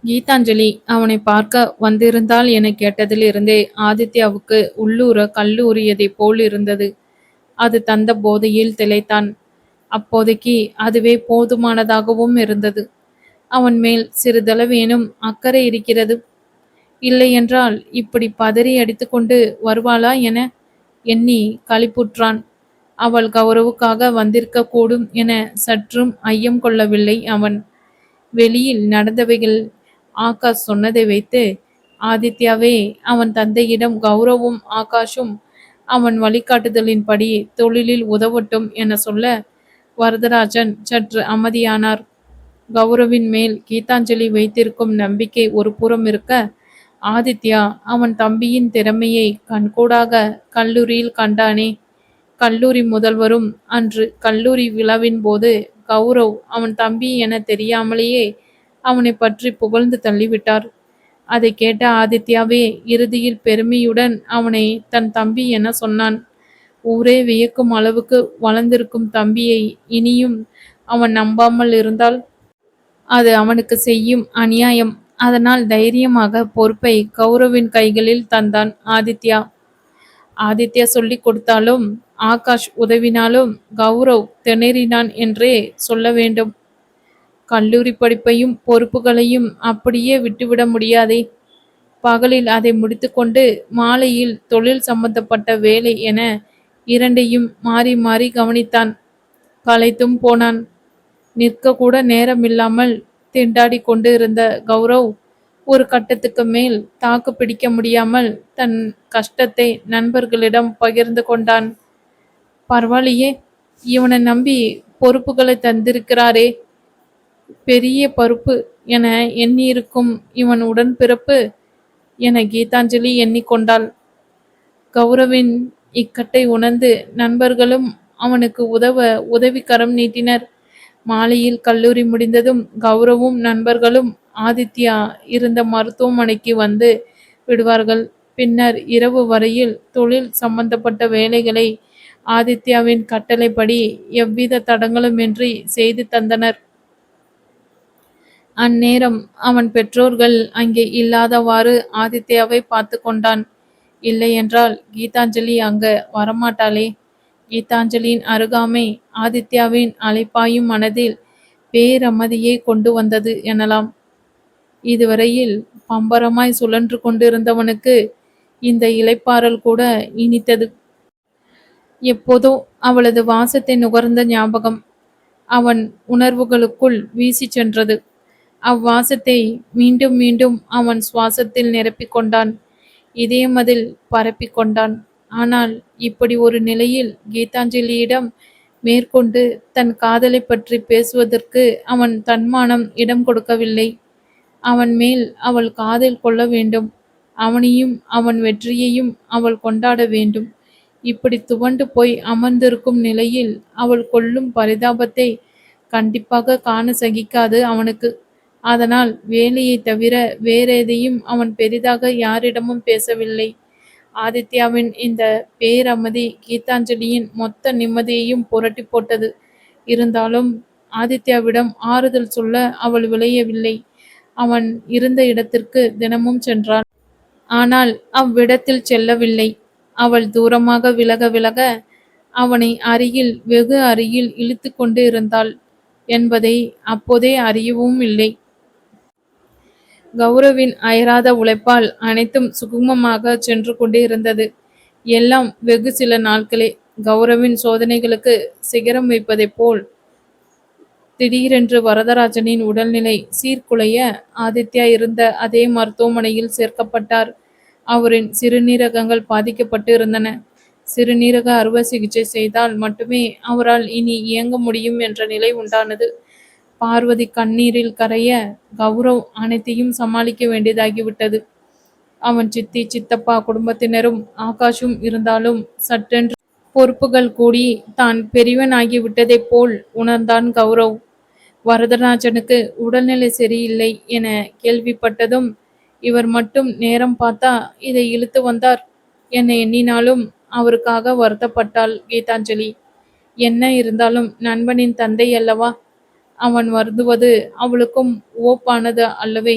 கீதாஞ்சலி அவனை பார்க்க வந்திருந்தாள் என கேட்டதிலிருந்தே ஆதித்யாவுக்கு உள்ளூர கல்லூரியதைப் போல் இருந்தது. அது தந்த போதையில் திளைத்தான். அப்போதைக்கு அதுவே போதுமானதாகவும் இருந்தது. அவன் மேல் சிறிதளவேனும் அக்கறை இருக்கிறது. இல்லையென்றால் இப்படி பதறி அடித்துக்கொண்டு வருவாளா என எண்ணி களிப்புற்றான். அவள் கௌரவுக்காக வந்திருக்க கூடும் என சற்றும் ஐயம் கொள்ளவில்லை அவன். வெளியில் நடந்தவைகள் ஆகாஷ் சொன்னதை வைத்து ஆதித்யாவே அவன் தந்தையிடம் கௌரவும் ஆகாஷும் அவன் வழிகாட்டுதலின்படி தொழிலில் உதவட்டும் என சொல்ல வரதராஜன் சற்று அமைதியானார். கௌரவின் மேல் கீதாஞ்சலி வைத்திருக்கும் நம்பிக்கை ஒரு புறம் இருக்க, ஆதித்யா அவன் தம்பியின் திறமையை கண்கூடாக கல்லூரியில் கண்டானே. கல்லூரி முதல்வரும் அன்று கல்லூரி விழாவின் போது கௌரவ் அவன் தம்பி என தெரியாமலேயே அவனை பற்றி புகழ்ந்து தள்ளிவிட்டார். அதை கேட்ட ஆதித்யாவே இறுதியில் பெருமையுடன் அவனை தன் தம்பி என சொன்னான். ஊரே வியக்கும் அளவுக்கு வளர்ந்திருக்கும் தம்பியை இனியும் அவன் நம்பாமல் இருந்தால் அது அவனுக்கு செய்யும் அநியாயம். அதனால் தைரியமாக பொறுப்பை கௌரவின் கைகளில் தந்தான் ஆதித்யா. ஆதித்யா சொல்லிக் கொடுத்தாலும் ஆகாஷ் உதவினாலும் கௌரவ் திணறினான் என்றே சொல்ல வேண்டும். கல்லூரி படிப்பையும் பொறுப்புகளையும் அப்படியே விட்டுவிட முடியாதே. பகலில் அதை முடித்துக்கொண்டு மாலையில் தொழில் சம்பந்தப்பட்ட வேலை என இரண்டையும் மாறி மாறி கவனித்தான். களைத்தும் போனான். நிற்க கூட நேரமில்லாமல் திண்டாடி கொண்டு இருந்த கௌரவ் ஒரு கட்டத்துக்கு மேல் தாக்கு பிடிக்க முடியாமல் தன் கஷ்டத்தை நண்பர்களிடம் பகிர்ந்து கொண்டான். பரவாயில்லையே, இவனை நம்பி பொறுப்புகளை தந்திருக்கிறாரே, பெரிய பருப்பு என எண்ணியிருக்கும் இவன் உடன்பிறப்பு என கீதாஞ்சலி எண்ணிக்கொண்டாள். கௌரவின் இக்கட்டை உணர்ந்து நண்பர்களும் அவனுக்கு உதவ உதவிக்கரம் நீட்டினர். மாலையில் கல்லூரி முடிந்ததும் கௌரவும் நண்பர்களும் ஆதித்யா இருந்த மருத்துவமனைக்கு வந்து விடுவார்கள். பின்னர் இரவு வரையில் தொழில் சம்பந்தப்பட்ட வேலைகளை ஆதித்யாவின் கட்டளைப்படி எவ்வித தடங்களுமின்றி செய்து தந்தனர். அந்நேரம் அவன் பெற்றோர்கள் அங்கே இல்லாதவாறு ஆதித்யாவை பார்த்து கொண்டான். இல்லையென்றால் கீதாஞ்சலி அங்க வரமாட்டாளே. கீதாஞ்சலியின் அருகாமை ஆதித்யாவின் அலைப்பாயும் மனதில் பேரமதியை கொண்டு வந்தது எனலாம். இதுவரையில் பம்பரமாய் சுழன்று கொண்டிருந்தவனுக்கு இந்த இளைப்பாறல் கூட இனித்தது. எப்போதோ அவளது வாசத்தை நுகர்ந்த ஞாபகம் அவன் உணர்வுகளுக்குள் வீசி சென்றது. அவ்வாசத்தை மீண்டும் மீண்டும் அவன் சுவாசத்தில் நிரப்பிக் கொண்டான். இதயமதில் பரப்பிக் கொண்டான். ஆனால் இப்படி ஒரு நிலையில் கீதாஞ்சலியிடம் மேற்கொண்டு தன் காதலை பற்றி பேசுவதற்கு அவன் தன்மானம் இடம் கொடுக்கவில்லை. அவன் மேல் அவள் காதல் கொள்ள வேண்டும். அவனையும் அவன் வெற்றியையும் அவள் கொண்டாட வேண்டும். இப்படி துவண்டு போய் அமர்ந்திருக்கும் நிலையில் அவள் கொள்ளும் பரிதாபத்தை கண்டிப்பாக காண சகிக்காது அவனுக்கு. அதனால் வேலையை தவிர வேறெதையும் அவன் பெரிதாக யாரிடமும் பேசவில்லை. ஆதித்யாவின் இந்த பேரமதி கீதாஞ்சலியின் மொத்த நிம்மதியையும் புரட்டி போட்டது. இருந்தாலும் ஆதித்யாவிடம் ஆறுதல் சொல்ல அவள் விளையவில்லை. அவன் இருந்த இடத்திற்கு தினமும் சென்றாள். ஆனால் அவ்விடத்தில் செல்லவில்லை. அவள் தூரமாக விலக விலக அவனை அருகில் வெகு அருகில் இழுத்து கொண்டு இருந்தாள் என்பதை அப்போதே அறியவும் இல்லை. கௌரவின் அயராத உழைப்பால் அனைத்தும் சுகமமாக சென்று கொண்டே இருந்தது. எல்லாம் வெகு சில நாட்களே. கௌரவின் சோதனைகளுக்கு சிகரம் வைப்பதைப் போல் திடீரென்று வரதராஜனின் உடல்நிலை சீர்குலைய ஆதித்யா இருந்த அதே மருத்துவமனையில் சேர்க்கப்பட்டார். அவரின் சிறுநீரகங்கள் பாதிக்கப்பட்டு இருந்தன. சிறுநீரக அறுவை சிகிச்சை செய்தால் மட்டுமே அவரால் இனி இயங்க முடியும் என்ற நிலை உண்டானது. பார்வதி கண்ணீரில் கரைய கௌரவ் அனைத்தையும் சமாளிக்க வேண்டியதாகிவிட்டது. அவன் சித்தி சித்தப்பா குடும்பத்தினரும் ஆகாஷும் இருந்தாலும் சட்டென்று பொறுப்புகள் கூடி தான் பெரியவனாகிவிட்டதைப் போல் உணர்ந்தான் கௌரவ். வரதராஜனுக்கு உடல்நிலை சரியில்லை என கேள்விப்பட்டதும் இவர் மட்டும் நேரம் பார்த்தா இதை இழுத்து வந்தார் என எண்ணினாலும் அவருக்காக வருத்தப்பட்டாள் கீதாஞ்சலி. என்ன இருந்தாலும் நண்பனின் தந்தை அல்லவா. அவன் வருந்துவது அவளுக்கும் ஓப்பானது அல்லவே.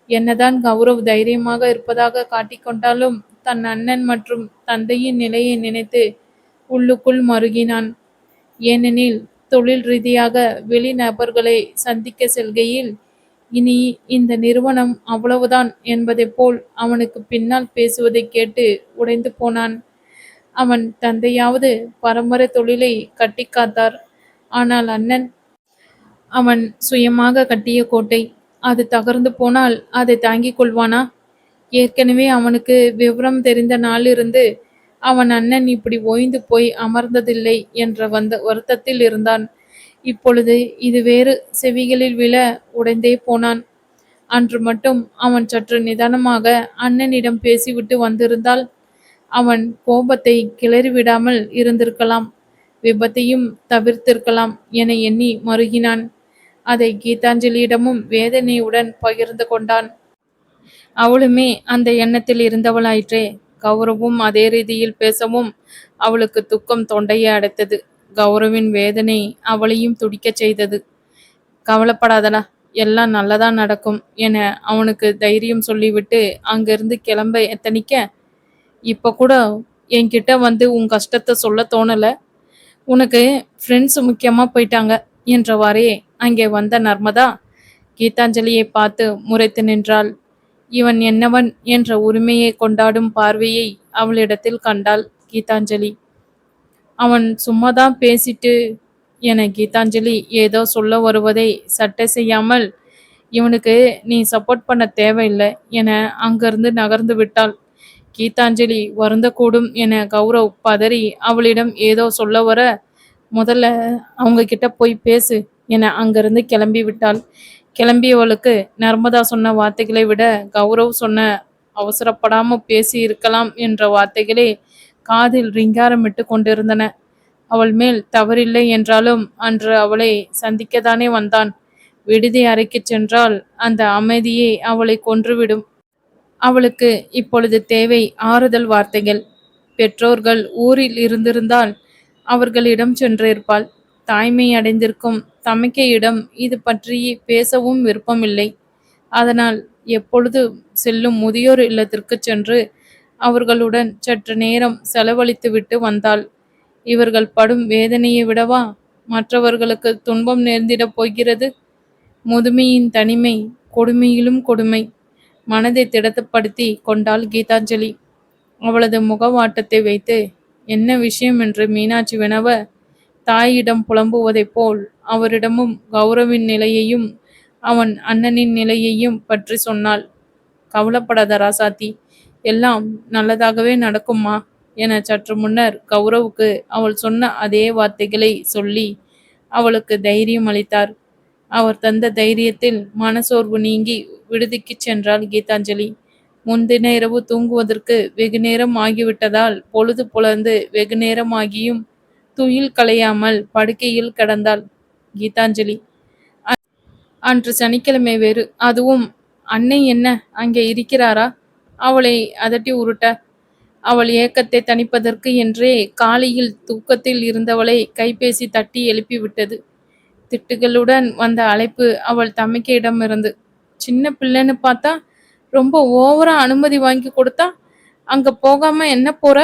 என்னதான் கௌரவ் தைரியமாக இருப்பதாக காட்டிக்கொண்டாலும் தன் அண்ணன் மற்றும் தந்தையின் நிலையை நினைத்து உள்ளுக்குள் மருகினான். ஏனெனில் தொழில் ரீதியாக வெளிநபர்களை சந்திக்க செல்கையில் இனி இந்த நிறுவனம் அவ்வளவுதான் என்பதைப் போல் அவனுக்கு பின்னால் பேசுவதைக் கேட்டு உடைந்து போனான். அவன் தந்தையாவது பரம்பரை தொழிலை கட்டி காத்தார். ஆனால் அண்ணன், அவன் சுயமாக கட்டிய கோட்டை. அது தகர்ந்து போனால் அதை தாங்கிக் கொள்வானா? ஏற்கனவே அவனுக்கு விவரம் தெரிந்த நாளிலிருந்து அவன் அண்ணன் இப்படி ஓய்ந்து போய் அமர்ந்ததில்லை என்ற வருத்தத்தில் இருந்தான். இப்பொழுது இது வேறு செவிகளில் விழ உடைந்தே போனான். அன்று மட்டும் அவன் சற்று நிதானமாக அண்ணனிடம் பேசிவிட்டு வந்திருந்தால் அவன் கோபத்தை கிளறிவிடாமல் இருந்திருக்கலாம், விபத்தையும் தவிர்த்திருக்கலாம் என எண்ணி மருகினான். அதை கீதாஞ்சலியிடமும் வேதனையுடன் பகிர்ந்து கொண்டான். அவளுமே அந்த எண்ணத்தில் இருந்தவளாயிற்றே. கௌரவும் அதே ரீதியில் பேசவும் அவளுக்கு துக்கம் தொண்டையை அடைத்தது. கௌரவின் வேதனை அவளையும் துடிக்கச் செய்தது. கவலைப்படாதடா, எல்லாம் நல்லதா நடக்கும் என அவனுக்கு தைரியம் சொல்லிவிட்டு அங்கிருந்து கிளம்ப எத்தனிக்க, இப்ப கூட என்கிட்ட வந்து உன் கஷ்டத்தை சொல்ல தோணல, உனக்கு ஃப்ரெண்ட்ஸ் முக்கியமா போயிட்டாங்க என்றவாறே அங்கே வந்த நர்மதா கீதாஞ்சலியை பார்த்து முறைத்து நின்றாள். இவன் என்னவன் என்ற உரிமையை கொண்டாடும் பார்வையை அவளிடத்தில் கண்டாள் கீதாஞ்சலி. அவன் சும்மாதான் பேசிட்டு என கீதாஞ்சலி ஏதோ சொல்ல வருவதை சட்டை செய்யாமல், இவனுக்கு நீ சப்போர்ட் பண்ண தேவையில்லை என அங்கிருந்து நகர்ந்து விட்டாள். கீதாஞ்சலி வருந்தக்கூடும் என கௌரவ் பதறி அவளிடம் ஏதோ சொல்ல வர, முதல்ல அவங்க கிட்ட போய் பேசு என அங்கிருந்து கிளம்பி விட்டாள். கிளம்பியவளுக்கு நர்மதா சொன்ன வார்த்தைகளை விட கௌரவ் சொன்ன அவசரப்படாம பேசி இருக்கலாம் என்ற வார்த்தைகளே காதில் ரிங்காரமிட்டு கொண்டிருந்தன. அவள் மேல் தவறில்லை என்றாலும் அன்று அவளை சந்திக்கத்தானே வந்தான். விடுதி அறைக்கு சென்றால் அந்த அமைதியே அவளை கொன்றுவிடும். அவளுக்கு இப்பொழுது தேவை ஆறுதல் வார்த்தைகள். பெற்றோர்கள் ஊரில் இருந்திருந்தால் அவர்களிடம் சென்றிருப்பாள். தாய்மை அடைந்திருக்கும் தமக்கையிடம் இது பற்றி பேசவும் விருப்பமில்லை. அதனால் எப்பொழுது செல்லும் முதியோர் இல்லத்திற்கு சென்று அவர்களுடன் சற்று நேரம் செலவழித்துவிட்டு வந்தாள். இவர்கள் படும் வேதனையை விடவா மற்றவர்களுக்கு துன்பம் நேர்ந்திடப் போகிறது? முதுமையின் தனிமை கொடுமையிலும் கொடுமை. மனதை திடப்படுத்தி கொண்டாள் கீதாஞ்சலி. அவளது முகவாட்டத்தை வைத்து என்ன விஷயம் என்று மீனாட்சி வினவ, தாயிடம் புலம்புவதைப் போல் அவரிடமும் கௌரவின் நிலையையும் அவன் அண்ணனின் நிலையையும் பற்றி சொன்னாள். கவலைப்படாத ராசாத்தி, எல்லாம் நல்லதாகவே நடக்குமா என சற்று முன்னர் கௌரவுக்கு அவள் சொன்ன அதே வார்த்தைகளை சொல்லி அவளுக்கு தைரியம் அளித்தார். அவர் தந்த தைரியத்தில் மனசோர்வு நீங்கி விடுதிக்கு சென்றாள் கீதாஞ்சலி. முந்தின இரவு தூங்குவதற்கு வெகு நேரம் ஆகிவிட்டதால் பொழுது புலர்ந்து வெகு நேரமாகியும் துயில் களையாமல் படுக்கையில் கிடந்தாள் கீதாஞ்சலி. அன்று சனிக்கிழமை வேறு. அதுவும் அன்னை என்ன அங்கே இருக்கிறாரா? அவளை அதட்டி உருட்ட. அவள் ஏக்கத்தை தணிப்பதற்கு என்றே காலையில் தூக்கத்தில் இருந்தவளை கைபேசி தட்டி எழுப்பிவிட்டது. திட்டுகளுடன் வந்த அழைப்பு அவள் தமக்கையிடமிருந்து. சின்ன பிள்ளைன்னு பார்த்தா ரொம்ப ஓவரா அனுமதி வாங்கி கொடுத்தா அங்க போகாம என்ன போற?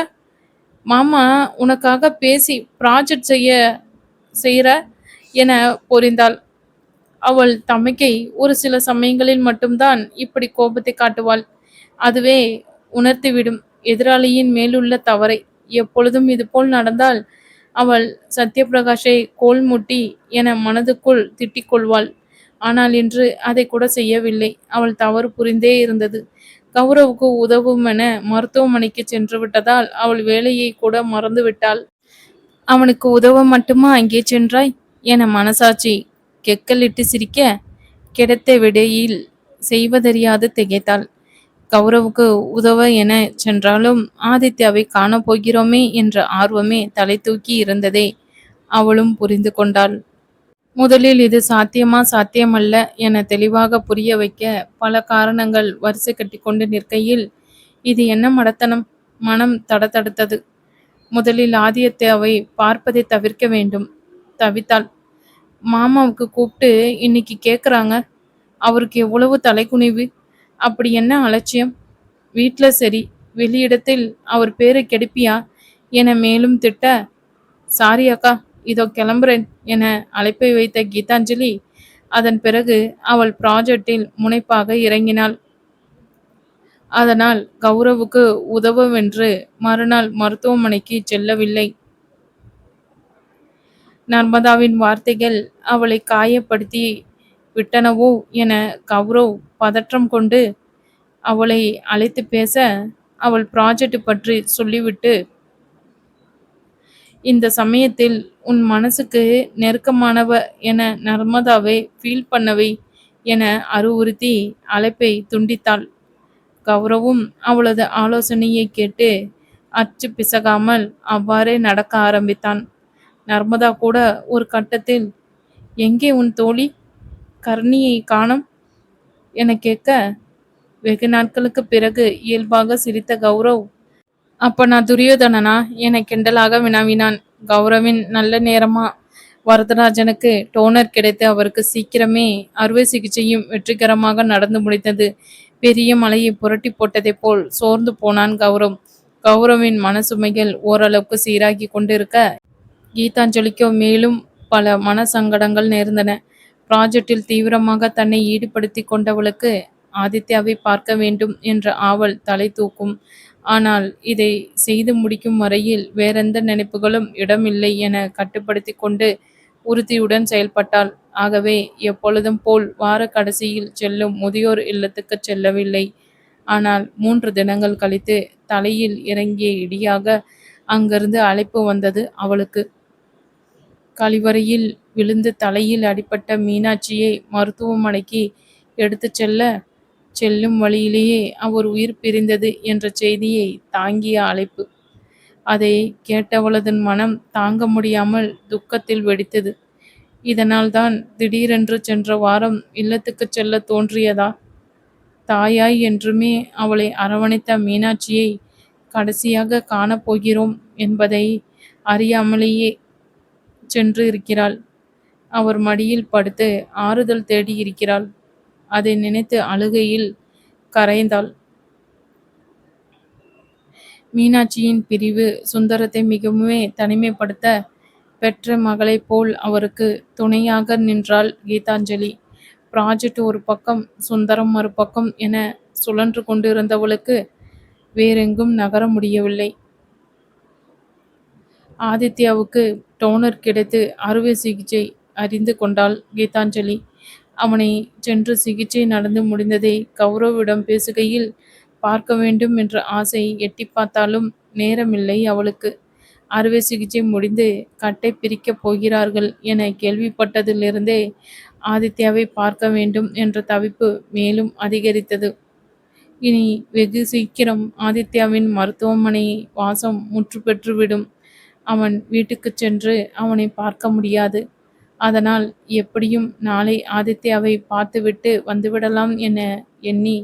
மாமா உனக்காக பேசி ப்ராஜெக்ட் செய்யற என பொரிந்தாள். அவள் தமக்கை ஒரு சில சமயங்களில் மட்டும்தான் இப்படி கோபத்தை காட்டுவாள். அதுவே உணர்த்திவிடும் எதிராளியின் மேலுள்ள தவறை. எப்பொழுதும் இதுபோல் நடந்தால் அவள் சத்யபிரகாஷை கோல் முட்டி என மனதுக்குள் திட்டிக் கொள்வாள். ஆனால் இன்று அதை கூட செய்யவில்லை. அவள் தவறு புரிந்தே இருந்தது. கௌரவுக்கு உதவும் என மருத்துவமனைக்கு சென்று விட்டதால் அவள் வேலையை கூட மறந்து விட்டாள். அவனுக்கு உதவ மட்டுமா அங்கே சென்றாய் என மனசாட்சி கெக்கலிட்டு சிரிக்க, கிடைத்த விடையில் செய்வதறியாது திகைத்தாள். கௌரவுக்கு உதவ என சென்றாலும் ஆதித்யாவை காணப்போகிறோமே என்ற ஆர்வமே தலை தூக்கி இருந்ததை அவளும் புரிந்து கொண்டாள். முதலில் இது சாத்தியமா சாத்தியமல்ல என தெளிவாக புரிய வைக்க பல காரணங்கள் வரிசை கட்டி கொண்டு நிற்கையில் இது என்ன மடத்தனம்? மனம் தடதடுத்தது. முதலில் ஆதித்யாவை பார்ப்பதை தவிர்க்க வேண்டும். தவித்தாள். மாமாவுக்கு கூப்பிட்டு இன்னைக்கு கேட்குறாங்க. அவருக்கு எவ்வளவு தலைக்குனிவு. அப்படி என்ன அலட்சியம்? வீட்ல சரி, வெளியிடத்தில் அவர் பேரை கெடுப்பியா என மேலும் திட்ட, சாரி அக்கா, இதோ கிளம்புறேன் என அழைப்பை வைத்த கீதாஞ்சலி அதன் பிறகு அவள் ப்ராஜெக்டில் முனைப்பாக இறங்கினாள். அதனால் கௌரவுக்கு உதவவென்று மறுநாள் மருத்துவமனைக்கு செல்லவில்லை. நர்மதாவின் வார்த்தைகள் அவளை காயப்படுத்தி விட்டனவோ என கௌரவ் பதற்றம் கொண்டு அவளை அழைத்து பேச, அவள் ப்ராஜெக்ட் பற்றி சொல்லிவிட்டு, இந்த சமயத்தில் உன் மனசுக்கு நெருக்கமானவ என நர்மதாவை ஃபீல் பண்ணவை என அறிவுறுத்தி அழைப்பை துண்டித்தாள். கௌரவும் அவளது ஆலோசனையை கேட்டு அச்சு பிசகாமல் அவ்வாறே நடக்க ஆரம்பித்தான். நர்மதா கூட ஒரு கட்டத்தில், எங்கே உன் தோழி, கர்ணியை காணோம் என கேட்க, வெகு நாட்களுக்கு பிறகு இயல்பாக சிரித்த கௌரவ், அப்ப நான் துரியோதனனா என கிண்டலாக வினாவினான். கௌரவின் நல்ல நேரமா வரதராஜனுக்கு டோனர் கிடைத்து அவருக்கு சீக்கிரமே அறுவை சிகிச்சையும் வெற்றிகரமாக நடந்து முடிந்தது. பெரிய மலையை புரட்டி போட்டதைப் போல் சோர்ந்து போனான் கௌரவ். கௌரவின் மனசுமைகள் ஓரளவுக்கு சீராகி கொண்டிருக்க, கீதாஞ்சலிக்கோ மேலும் பல மன சங்கடங்கள் நேர்ந்தன. ப்ராஜெக்டில் தீவிரமாக தன்னை ஈடுபடுத்தி கொண்டவளுக்கு ஆதித்யாவை பார்க்க வேண்டும் என்ற ஆவல் தலை தூக்கும். ஆனால் இதை செய்து முடிக்கும் வரையில் வேறெந்த நினைப்புகளும் இடமில்லை என கட்டுப்படுத்தி கொண்டு உறுதியுடன் செயல்பட்டாள். ஆகவே எப்பொழுதும் போல் வார கடைசியில் செல்லும் முதியோர் இல்லத்துக்கு செல்லவில்லை. ஆனால் 3 தினங்கள் கழித்து தலையில் இறங்கிய இடியாக அங்கிருந்து அழைப்பு வந்தது அவளுக்கு. கழிவறையில் விழுந்து தலையில் அடிபட்ட மீனாட்சியை மருத்துவமனைக்கு எடுத்துச் செல்லும் வழியிலேயே அவர் உயிர் பிரிந்தது என்ற செய்தியை தாங்கிய அழைப்பு. அதை கேட்டவளது மனம் தாங்க முடியாமல் துக்கத்தில் வெடித்தது. இதனால்தான் திடீரென்று சென்ற வாரம் இல்லத்துக்கு செல்ல தோன்றியதா? தாயாய் என்றுமே அவளை அரவணைத்த மீனாட்சியை கடைசியாக காணப்போகிறோம் என்பதை அறியாமலேயே சென்று இருக்கிறாள். அவர் மடியில் படுத்து ஆறுதல் தேடி இருக்கிறாள். அதை நினைத்து அழுகையில் கரைந்தாள். மீனாட்சியின் பிரிவு சுந்தரத்தை மிகவுமே தனிமைப்படுத்த பெற்ற மகளைப் போல் அவருக்கு துணையாக நின்றாள் கீதாஞ்சலி. ப்ராஜெக்ட் ஒரு பக்கம், சுந்தரம் மறுபக்கம் என சுழன்று கொண்டிருந்தவளுக்கு வேறெங்கும் நகர முடியவில்லை. ஆதித்யாவுக்கு டோனர் கிடைத்து அறுவை சிகிச்சை அறிந்து கொண்டாள் கீதாஞ்சலி. அவனை சென்று சிகிச்சை நடந்து முடிந்ததை கௌரவிடம் பேசுகையில், பார்க்க வேண்டும் என்ற ஆசை எட்டி பார்த்தாலும் நேரமில்லை அவளுக்கு. அறுவை சிகிச்சை முடிந்து கட்டை பிரிக்கப் போகிறார்கள் என கேள்விப்பட்டதிலிருந்தே ஆதித்யாவை பார்க்க வேண்டும் என்ற தவிப்பு மேலும் அதிகரித்தது. இனி வெகு சீக்கிரம் ஆதித்யாவின் மருத்துவமனை வாசம் முற்று பெற்றுவிடும். அவன் வீட்டுக்குச் சென்று அவனை பார்க்க முடியாது. அதனால் எப்படியும் நாளை ஆதித்யாவை பார்த்துவிட்டு வந்துவிடலாம் என எண்ணி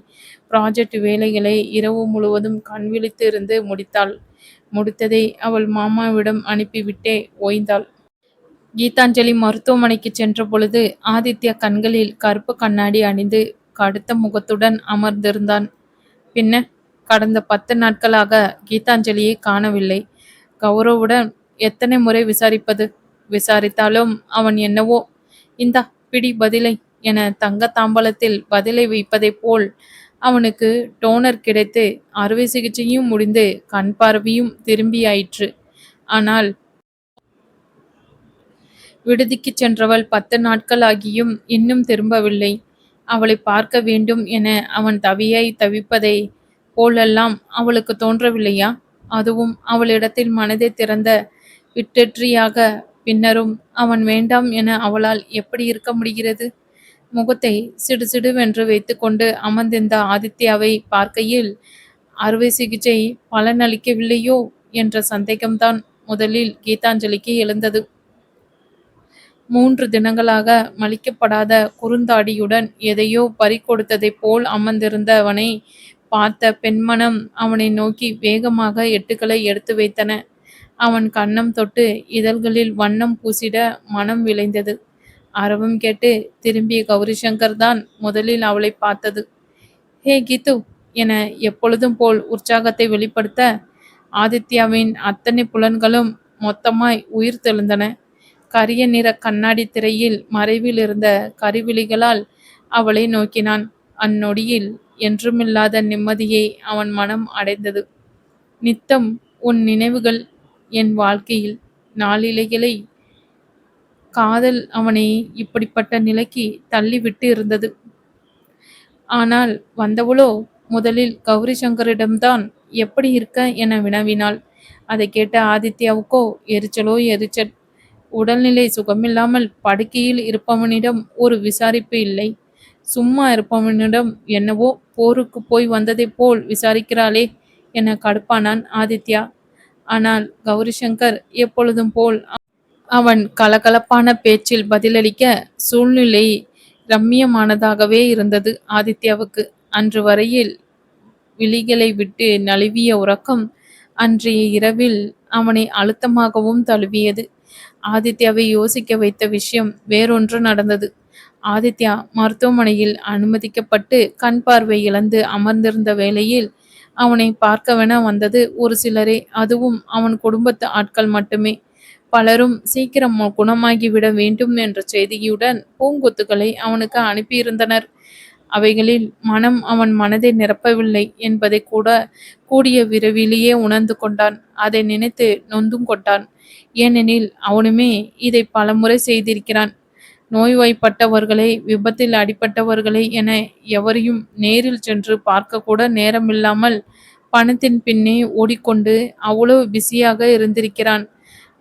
ப்ராஜெக்ட் வேலைகளை இரவு முழுவதும் கண் விழித்து இருந்து முடித்தாள். முடித்ததை அவள் மாமாவிடம் அனுப்பிவிட்டே ஓய்ந்தாள். கீதாஞ்சலி மருத்துவமனைக்கு சென்ற பொழுது ஆதித்யா கண்களில் கருப்பு கண்ணாடி அணிந்து கடுத்த முகத்துடன் அமர்ந்திருந்தான். பின்ன கடந்த 10 நாட்களாக கீதாஞ்சலியை காணவில்லை. கௌரவுடன் எத்தனை முறை விசாரிப்பது? விசாரித்தாலும் அவன் என்னவோ, இந்தா பிடி பதிலை என தங்க தாம்பலத்தில் பதிலை வைப்பதைப் போல் அவனுக்கு டோனர் கிடைத்து அறுவை சிகிச்சையும் முடிந்து கண் பார்வையும் திரும்பியாயிற்று. ஆனால் விடுதிக்கு சென்றவள் 10 நாட்கள் ஆகியும் இன்னும் திரும்பவில்லை. அவளை பார்க்க வேண்டும் என அவன் தவியாய் தவிப்பதை போலெல்லாம் அவளுக்கு தோன்றவில்லையா? அதுவும் அவளிடத்தில் மனதை திறந்த விட்டெற்றியாக பின்னரும் அவன் வேண்டாம் என அவளால் எப்படி இருக்க முடிகிறது? முகத்தை சிடுசிடுவென்று வைத்துக்கொண்டு அமர்ந்திருந்த ஆதித்யாவை பார்க்கையில் அறுவை சிகிச்சை பலனளிக்கவில்லையோ என்ற சந்தேகம்தான் முதலில் கீதாஞ்சலிக்கு எழுந்தது. 3 தினங்களாக மலிக்கப்படாத குறுந்தாடியுடன் எதையோ பறிகொடுத்ததைப் போல் அமர்ந்திருந்தவனை பார்த்த பெண்மனம் அவனை நோக்கி வேகமாக எட்டுக்களை எடுத்து வைத்தன. அவன் கன்னம் தொட்டு இதழ்களில் வண்ணம் பூசிட மனம் விளைந்தது. அரவம் கேட்டு திரும்பிய கௌரிசங்கர் தான் முதலில் அவளை பார்த்தது. ஹே கீது என எப்பொழுதும் போல் உற்சாகத்தை வெளிப்படுத்த ஆதித்யாவின் அத்தனை புலன்களும் மொத்தமாய் உயிர் தெழுந்தன. கரிய நிற கண்ணாடி திரையில் மறைவில் இருந்த கருவிழிகளால் அவளை நோக்கினான். அந்நொடியில் என்றுமில்லாத நிம்மதியை அவன் மனம் அடைந்தது. நித்தம் உன் நினைவுகள் என் வாழ்க்கையில் நாளிலைகளை காதல் அவனை இப்படிப்பட்ட நிலைக்கு தள்ளிவிட்டு இருந்தது. ஆனால் வந்தவளோ முதலில் கௌரி சங்கரிடம்தான் எப்படி இருக்க என வினவினாள். அதை கேட்ட ஆதித்யாவுக்கோ எரிச்சலோ எரிச்சல். உடல்நிலை சுகமில்லாமல் படுக்கையில் இருப்பவனிடம் ஒரு விசாரிப்பு இல்லை. சும்மா இருப்பவனிடம் என்னவோ போருக்கு போய் வந்ததைப் போல் விசாரிக்கிறாளே என கடுப்பானான் ஆதித்யா. ஆனால் கௌரி சங்கர் எப்பொழுதும் போல் அவன் கலகலப்பான பேச்சில் பதிலளிக்க சூழ்நிலை ரம்மியமானதாகவே இருந்தது ஆதித்யாவுக்கு. அன்று வரையில் விழிகளை விட்டு நழுவிய உறக்கம் அன்றைய இரவில் அவனை அழுத்தமாகவும் தழுவியது. ஆதித்யாவை யோசிக்க வைத்த விஷயம் வேறொன்று நடந்தது. ஆதித்யா மருத்துவமனையில் அனுமதிக்கப்பட்டு கண் பார்வை இழந்து அமர்ந்திருந்த வேளையில் அவனை பார்க்கவென வந்தது ஒரு சிலரே. அதுவும் அவன் குடும்பத்து ஆட்கள் மட்டுமே. பலரும் சீக்கிரம் குணமாகிவிட வேண்டும் என்ற செய்தியுடன் பூங்கொத்துகளை அவனுக்கு அனுப்பியிருந்தனர். அவைகளில் மனம் அவன் மனதை நிரப்பவில்லை என்பதை கூட கூடிய விரைவிலேயே உணர்ந்து கொண்டான். அதை நினைத்து நொந்தும் கொண்டான். ஏனெனில் அவனுமே இதை பலமுறை செய்திருக்கிறான். நோய்வாய்ப்பட்டவர்களை, விபத்தில் அடிபட்டவர்களை என எவரையும் நேரில் சென்று பார்க்க கூட நேரமில்லாமல் பணத்தின் பின்னே ஓடிக்கொண்டு அவ்வளவு பிஸியாக இருந்திருக்கிறான்.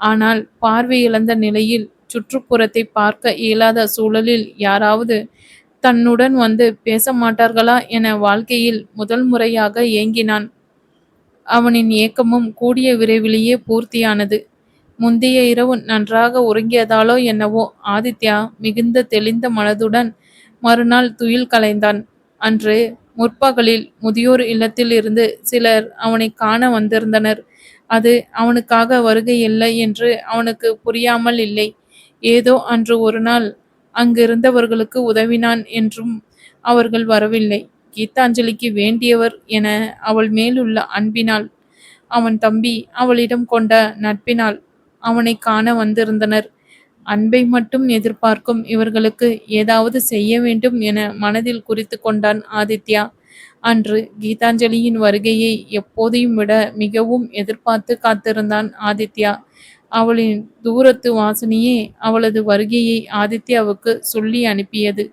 ஆனால் பார்வை இழந்த நிலையில் சுற்றுப்புறத்தை பார்க்க இயலாத சூழலில் யாராவது தன்னுடன் வந்து பேச மாட்டார்களா என வாழ்க்கையில் முதல் முறையாக ஏங்கினான். அவனின் ஏக்கமும் கூடிய விரைவிலேயே பூர்த்தியானது. முந்தைய இரவு நன்றாக உறங்கியதாலோ என்னவோ ஆதித்யா மிகுந்த தெளிந்த மனதுடன் மறுநாள் துயில் கலைந்தான். அன்று முற்பகலில் முதியோர் இல்லத்தில் இருந்து சிலர் அவனை காண வந்திருந்தனர். அது அவனுக்காக வருகை இல்லை என்று அவனுக்கு புரியாமல் இல்லை. ஏதோ அன்று ஒரு நாள் அங்கிருந்தவர்களுக்கு உதவினான் என்றும் அவர்கள் வரவில்லை. கீதாஞ்சலிக்கு வேண்டியவர் என அவள் மேலுள்ள அன்பினால், அவன் தம்பி அவளிடம் கொண்ட நட்பினால் அவனை காண வந்திருந்தனர். அன்பை மட்டும் எதிர்பார்க்கும் இவர்களுக்கு ஏதாவது செய்ய வேண்டும் என மனதில் குறித்து கொண்டான் ஆதித்யா. அன்று கீதாஞ்சலியின் வருகையை எப்போதையும் விட மிகவும் எதிர்பார்த்து காத்திருந்தான் ஆதித்யா. அவளின் தூரத்து வாசனையே அவளது வருகையை ஆதித்யாவுக்கு சொல்லி அனுப்பியது.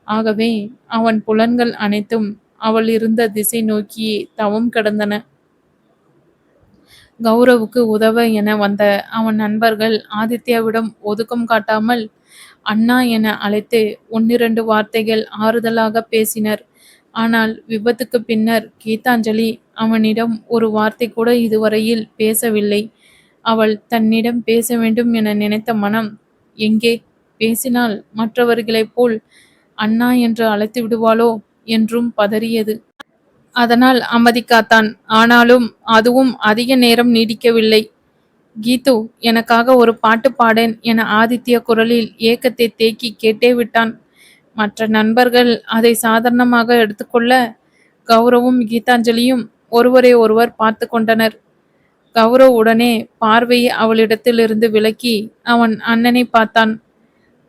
ஆகவே அவன் புலன்கள் அனைத்தும் அவள் இருந்த திசை நோக்கியே தவம் கிடந்தன. கௌரவுக்கு உதவ என வந்த அவன் நண்பர்கள் ஆதித்யாவிடம் ஒதுக்கம் காட்டாமல் அண்ணா என அழைத்து ஒன்னிரண்டு வார்த்தைகள் ஆறுதலாக பேசினர். ஆனால் விபத்துக்கு பின்னர் கீதாஞ்சலி அவனிடம் ஒரு வார்த்தை கூட இதுவரையில் பேசவில்லை. அவள் தன்னிடம் பேச வேண்டும் என நினைத்த மனம் எங்கே பேசினால் மற்றவர்களைப் போல் அண்ணா என்று அழைத்து விடுவாளோ என்றும் பதறியது. அதனால் அமைதி காத்தான். ஆனாலும் அதுவும் அதிக நேரம் நீடிக்கவில்லை. கீது, எனக்காக ஒரு பாட்டு பாடேன் என ஆதித்ய குரலில் ஏக்கத்தை தேக்கி கேட்டே விட்டான். மற்ற நண்பர்கள் அதை சாதாரணமாக எடுத்துக்கொள்ள கௌரவும் கீதாஞ்சலியும் ஒருவரை ஒருவர் பார்த்து கொண்டனர். கௌரவ் உடனே பார்வையை அவளிடத்திலிருந்து விலக்கி அவன் அண்ணனை பார்த்தான்.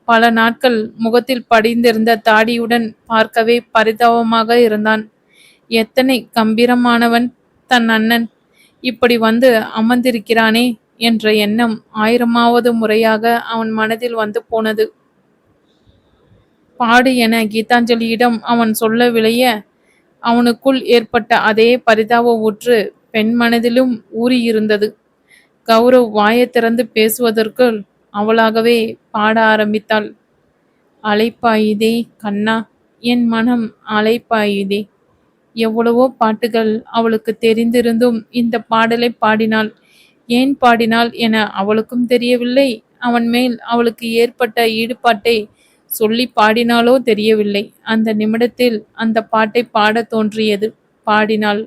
பல நாட்கள் முகத்தில் படிந்திருந்த தாடியுடன் பார்க்கவே பரிதாபமாக இருந்தான். எத்தனை கம்பீரமானவன் தன் அண்ணன், இப்படி வந்து அமர்ந்திருக்கிறானே என்ற எண்ணம் 1000வது முறையாக அவன் மனதில் வந்து போனது. பாடு என கீதாஞ்சலியிடம் அவன் சொல்ல விளைய அவனுக்குள் ஏற்பட்ட அதே பரிதாப ஊற்று பெண் மனதிலும் ஊறியிருந்தது. கௌரவ் வாயை திறந்து பேசுவதற்குள் அவளாகவே பாட ஆரம்பித்தாள். அலைப்பாயுதே கண்ணா, என் மனம் அலைப்பாயுதே. எவ்வளவோ பாட்டுகள் அவளுக்கு தெரிந்திருந்தும் இந்த பாடலை பாடினாள். ஏன் பாடினாள் என அவளுக்கும் தெரியவில்லை. அவன் மேல் அவளுக்கு ஏற்பட்ட ஈடுபாட்டை சொல்லி பாடினாலோ தெரியவில்லை. அந்த நிமிடத்தில் அந்த பாட்டை பாட தோன்றியது. பாடினாள்.